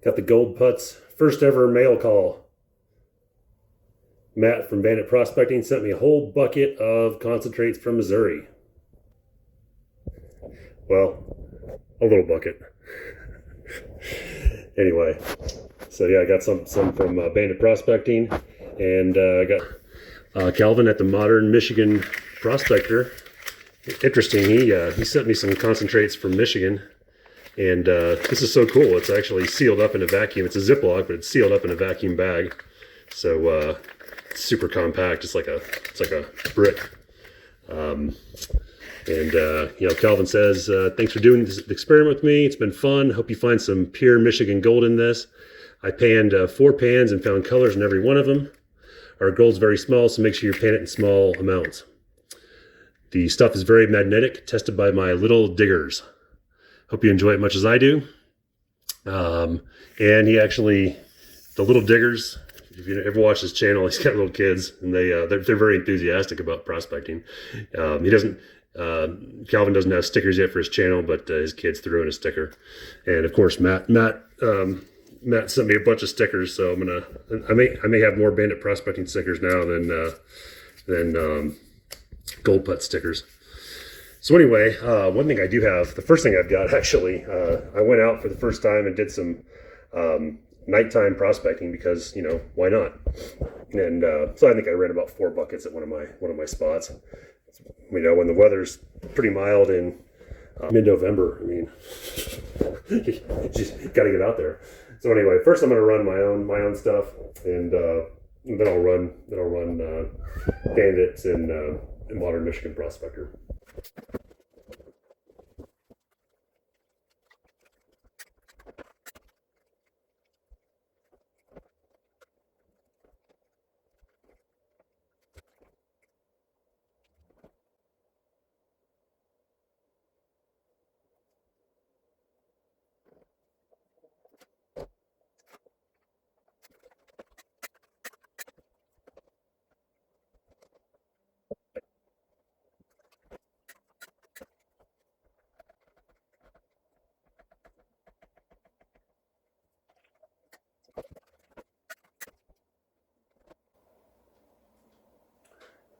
Got the Gold Putts first ever mail call. Matt from Bandit Prospecting sent me a whole bucket of concentrates from Missouri. Well, a little bucket. Anyway, so yeah, I got some from Bandit Prospecting, and I got Calvin at the Modern Michigan Prospector. Interesting, he sent me some concentrates from Michigan, and this is so cool. It's actually sealed up in a vacuum. It's a Ziploc, but it's sealed up in a vacuum bag. So it's super compact. It's like a brick. Calvin says, thanks for doing this experiment with me. It's been fun. Hope you find some pure Michigan gold in this. I panned 4 pans and found colors in every one of them. Our gold's very small, so make sure you pan it in small amounts. The stuff is very magnetic, tested by my little diggers. Hope you enjoy it much as I do. And he actually, the little diggers, if you ever watch his channel, he's got little kids, and they're very enthusiastic about prospecting. Calvin doesn't have stickers yet for his channel, but his kids threw in a sticker. And of course, Matt sent me a bunch of stickers, so I may have more Bandit Prospecting stickers now than Gold Putt stickers. So anyway, one thing I do have, the first thing I've got actually, I went out for the first time and did some nighttime prospecting because, why not? And so I think I ran about 4 buckets at one of my spots. When the weather's pretty mild in mid-November, you just got to get out there. So anyway, first I'm going to run my own stuff, and then I'll run Bandits and Modern Michigan Prospector.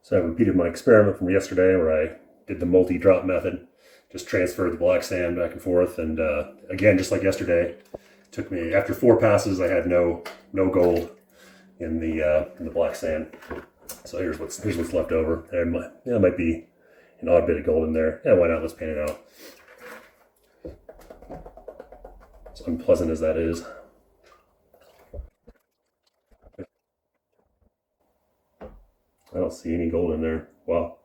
So I repeated my experiment from yesterday where I did the multi-drop method, just transferred the black sand back and forth, and again, just like yesterday, it took me, after 4 passes, I had no gold in the black sand. So here's what's left over. There might be an odd bit of gold in there. Yeah, why not? Let's pan it out. As unpleasant as that is. I don't see any gold in there. Wow.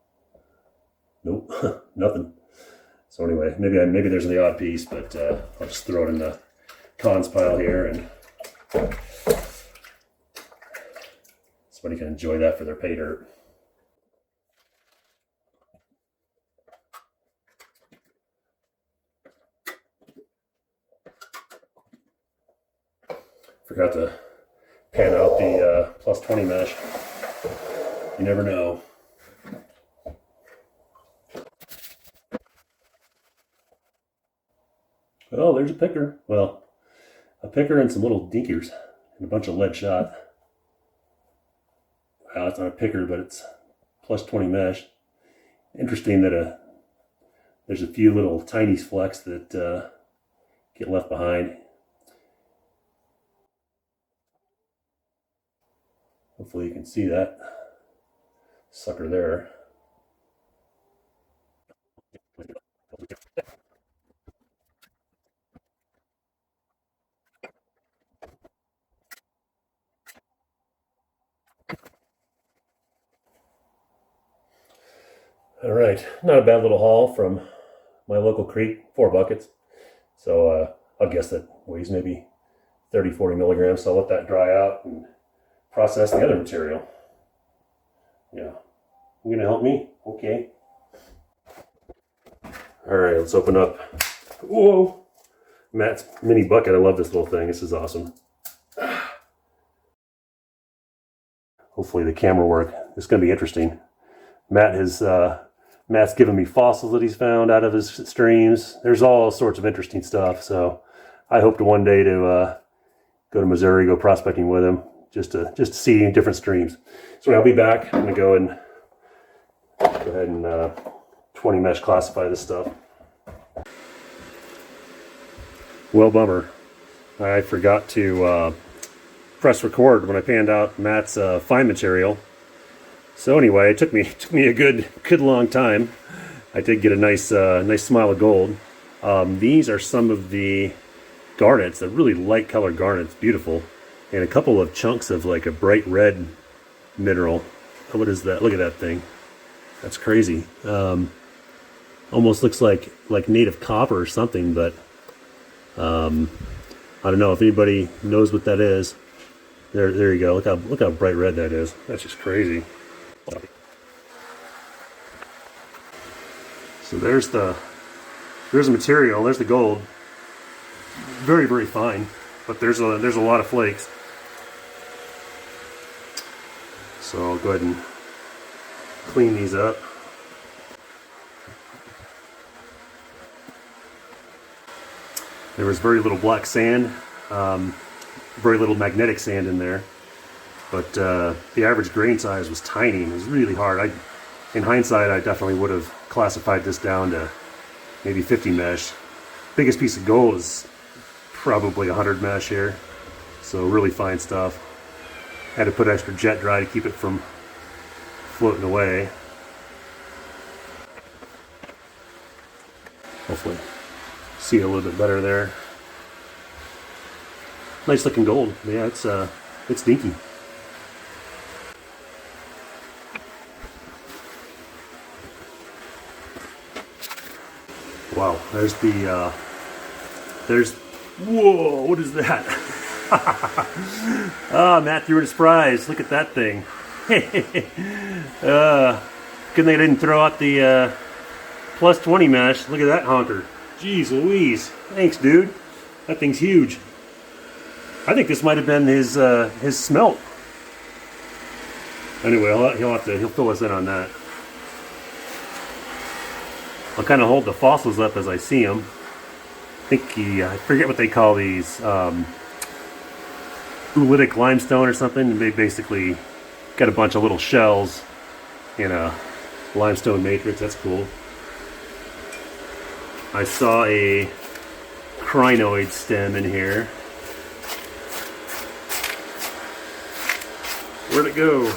Nope, nothing. So anyway, maybe there's the odd piece, but I'll just throw it in the cons pile here, and somebody can enjoy that for their pay dirt. Forgot to pan out the plus 20 mesh. You never know. Oh, there's a picker. Well, a picker and some little dinkers and a bunch of lead shot. Wow, it's not a picker, but it's plus 20 mesh. Interesting that there's a few little tiny flecks that get left behind. Hopefully you can see that sucker there. All right, not a bad little haul from my local creek, 4 buckets. So I'll guess that weighs maybe 30, 40 milligrams. So I'll let that dry out and process the other material. Yeah, you're gonna help me? Okay. All right, let's open up. Whoa, Matt's mini bucket. I love this little thing. This is awesome. Hopefully the camera work. It's gonna be interesting. Matt's given me fossils that he's found out of his streams. There's all sorts of interesting stuff. So I hope to one day to go to Missouri, go prospecting with him, just to see different streams. So I'll be back. I'm gonna go ahead and 20 mesh classify this stuff. Well, bummer. I forgot to press record when I panned out Matt's fine material. So anyway, it took me a good long time. I did get a nice smile of gold. These are some of the garnets, the really light colored garnets, beautiful, and a couple of chunks of like a bright red mineral. Oh, what is that? Look at that thing. That's crazy. Almost looks like native copper or something, but I don't know if anybody knows what that is. There you go. Look how bright red that is. That's just crazy. So there's the material. There's the gold. Very, very fine, but there's a lot of flakes. So I'll go ahead and clean these up. There was very little black sand, very little magnetic sand in there, but the average grain size was tiny. It was really hard. In hindsight, I definitely would have classified this down to maybe 50 mesh. Biggest piece of gold is probably 100 mesh here, so really fine stuff. Had to put extra jet dry to keep it from floating away. Hopefully see a little bit better there. Nice looking gold. Yeah, it's dinky. Wow, whoa, what is that? Ah, Matt threw it a surprise. Look at that thing. Good thing I didn't throw out the plus 20 mesh. Look at that honker. Jeez Louise. Thanks, dude. That thing's huge. I think this might have been his smelt. Anyway, he'll fill us in on that. I'll kind of hold the fossils up as I see them. I think I forget what they call these, oolitic limestone or something. And they basically got a bunch of little shells in a limestone matrix. That's cool. I saw a crinoid stem in here. Where'd it go?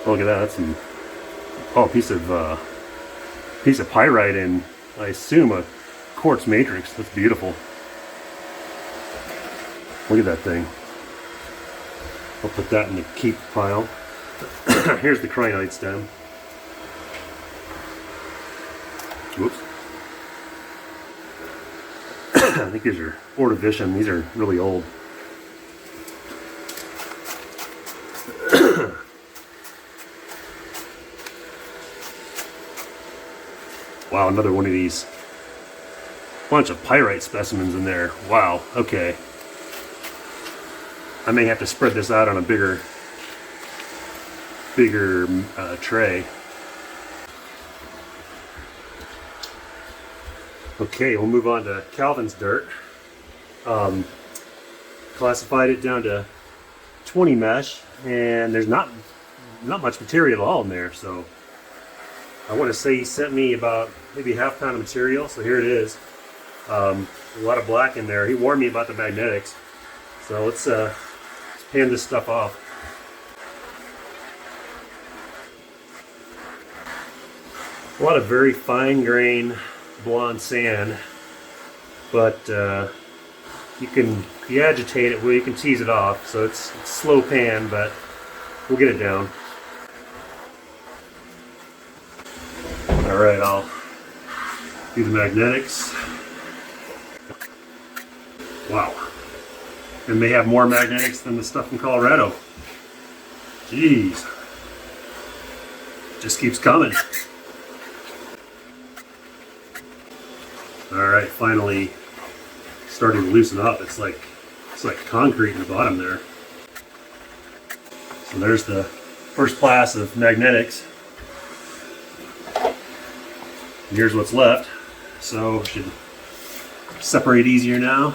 Oh, look at that. That's some, a piece of pyrite in, I assume, a quartz matrix. That's beautiful. Look at that thing. I'll put that in the keep pile. Here's the crinoid stem. Whoops. I think these are Ordovician. These are really old. Wow, another one of these. Bunch of pyrite specimens in there. Wow, okay. I may have to spread this out on a bigger tray. Okay, we'll move on to Calvin's dirt. Classified it down to 20 mesh, and there's not much material at all in there. So I want to say he sent me about maybe half pound of material. So here it is. A lot of black in there. He warned me about the magnetics. So let's pan this stuff off. A lot of very fine grain blonde sand, but if you agitate it, well, you can tease it off. So it's slow pan, but we'll get it down. All right, I'll do the magnetics. Wow, and may have more magnetics than the stuff from Colorado. Jeez, just keeps coming. All right, finally starting to loosen up. It's like concrete in the bottom there. So there's the first class of magnetics. And here's what's left. So should separate easier now.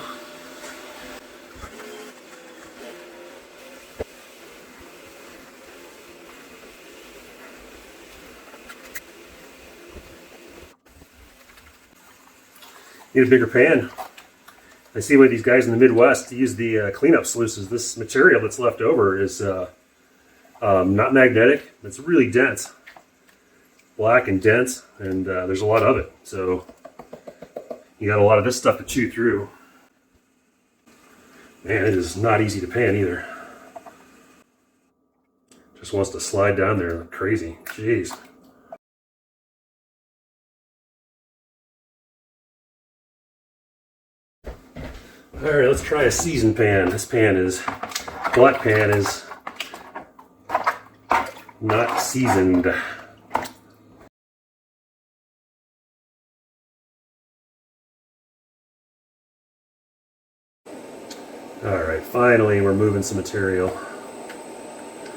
Need a bigger pan. I see why these guys in the Midwest use the cleanup sluices. This material that's left over is not magnetic. It's really dense, black and dense, and there's a lot of it. So you got a lot of this stuff to chew through. Man, it is not easy to pan either. Just wants to slide down there like crazy. Jeez. All right, let's try a seasoned pan. This black pan is not seasoned. All right, finally we're moving some material.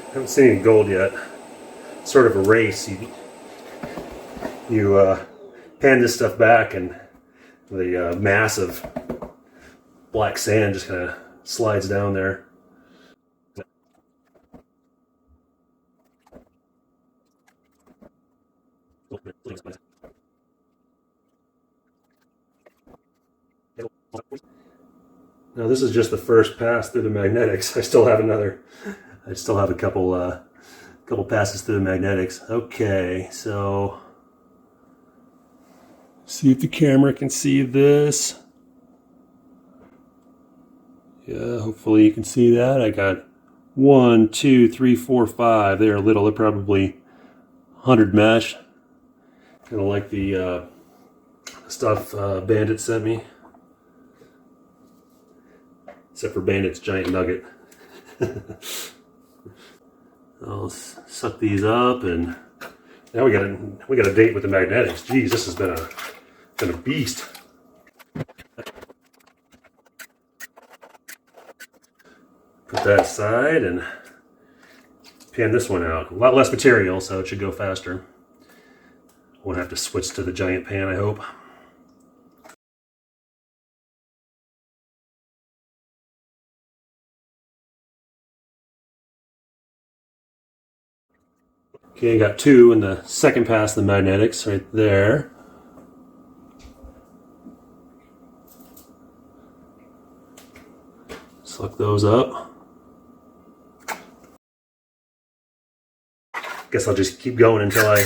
Haven't seen any gold yet. It's sort of a race. You pan this stuff back, and the mass of black sand just kind of slides down there. Now this is just the first pass through the magnetics. I still have a couple passes through the magnetics. Okay, so see if the camera can see this. Yeah, hopefully you can see that. I got 1, 2, 3, 4, 5. They're little. They're probably 100 mesh. Kind of like the stuff Bandit sent me. Except for Bandit's giant nugget. I'll suck these up, and now we got a date with the magnetics. Geez, this has been a beast. Put that aside and pan this one out. A lot less material, so it should go faster. Won't have to switch to the giant pan, I hope. Okay, I got 2 in the second pass of the magnetics right there. Suck those up. Guess I'll just keep going until I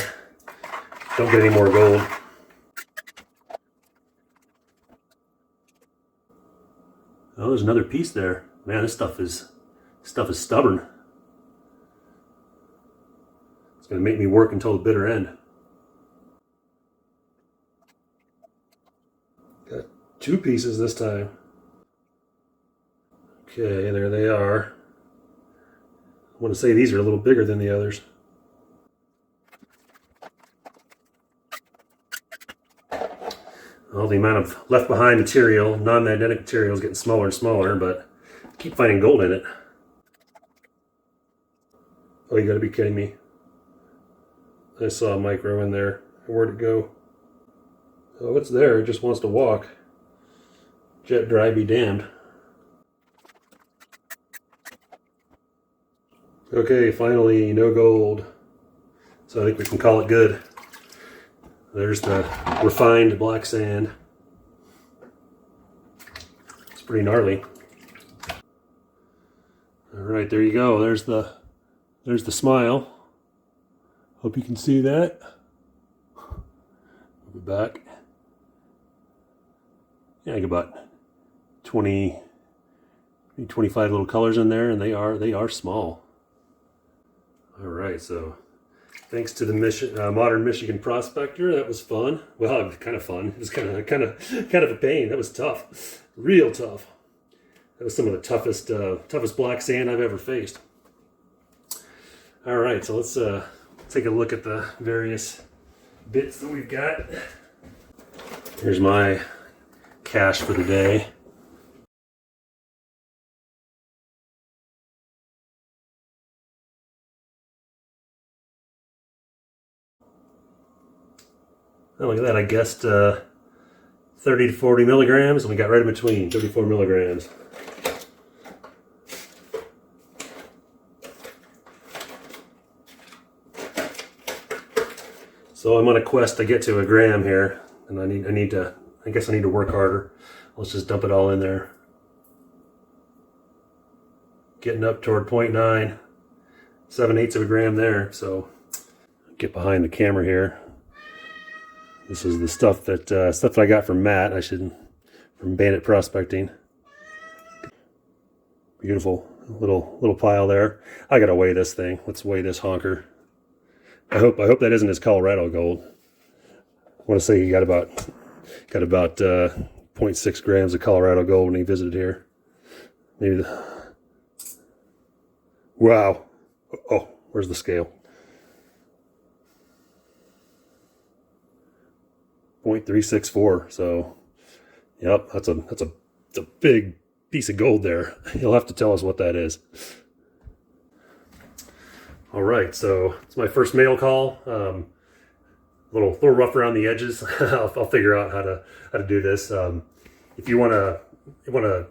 don't get any more gold. Oh, there's another piece there. Man, this stuff is stubborn. It's gonna make me work until the bitter end. Got 2 pieces this time. Okay, there they are. I want to say these are a little bigger than the others. Well, the amount of left behind material, non-magnetic material, is getting smaller and smaller, but I keep finding gold in it. Oh, you gotta be kidding me. I saw a micro in there. Where'd it go? Oh, it's there. It just wants to walk. Jet dry be damned. Okay, finally, no gold. So I think we can call it good. There's the refined black sand. It's pretty gnarly. All right, there you go. There's the smile. Hope you can see that. I'll be back. Yeah, I got about 20, 25 little colors in there, and they are small. All right, so thanks to the Modern Michigan Prospector. That was fun. Well, kind of fun. It was kind of a pain. That was tough, real tough. That was some of the toughest black sand I've ever faced. All right, so let's take a look at the various bits that we've got. Here's my cache for the day. Oh, look at that. I guessed 30 to 40 milligrams, and we got right in between, 34 milligrams. So I'm on a quest to get to a gram here, and I guess I need to work harder. Let's just dump it all in there. Getting up toward 0.9, 7/8 of a gram there. So get behind the camera here. This is the stuff that I got from Matt. From Bandit Prospecting. Beautiful little pile there. I gotta weigh this thing. Let's weigh this honker. I hope that isn't his Colorado gold. I want to say he got about 0.6 grams of Colorado gold when he visited here. Maybe wow. Oh, where's the scale? 0.364. So, yep, that's a big piece of gold there. You'll have to tell us what that is. All right, so it's my first mail call. Little rough around the edges. I'll figure out how to do this. If you wanna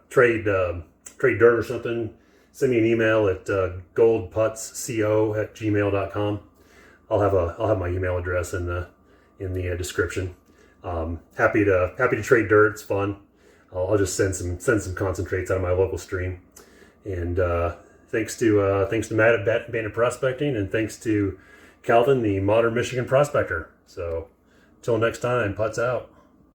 trade dirt or something, send me an email at goldputsco@gmail.com. I'll have my email address in the description. Happy to trade dirt. It's fun. I'll just send some concentrates out of my local stream. And thanks to Matt at Bandit Prospecting, and thanks to Calvin, the modern Michigan prospector. So, till next time, putts out.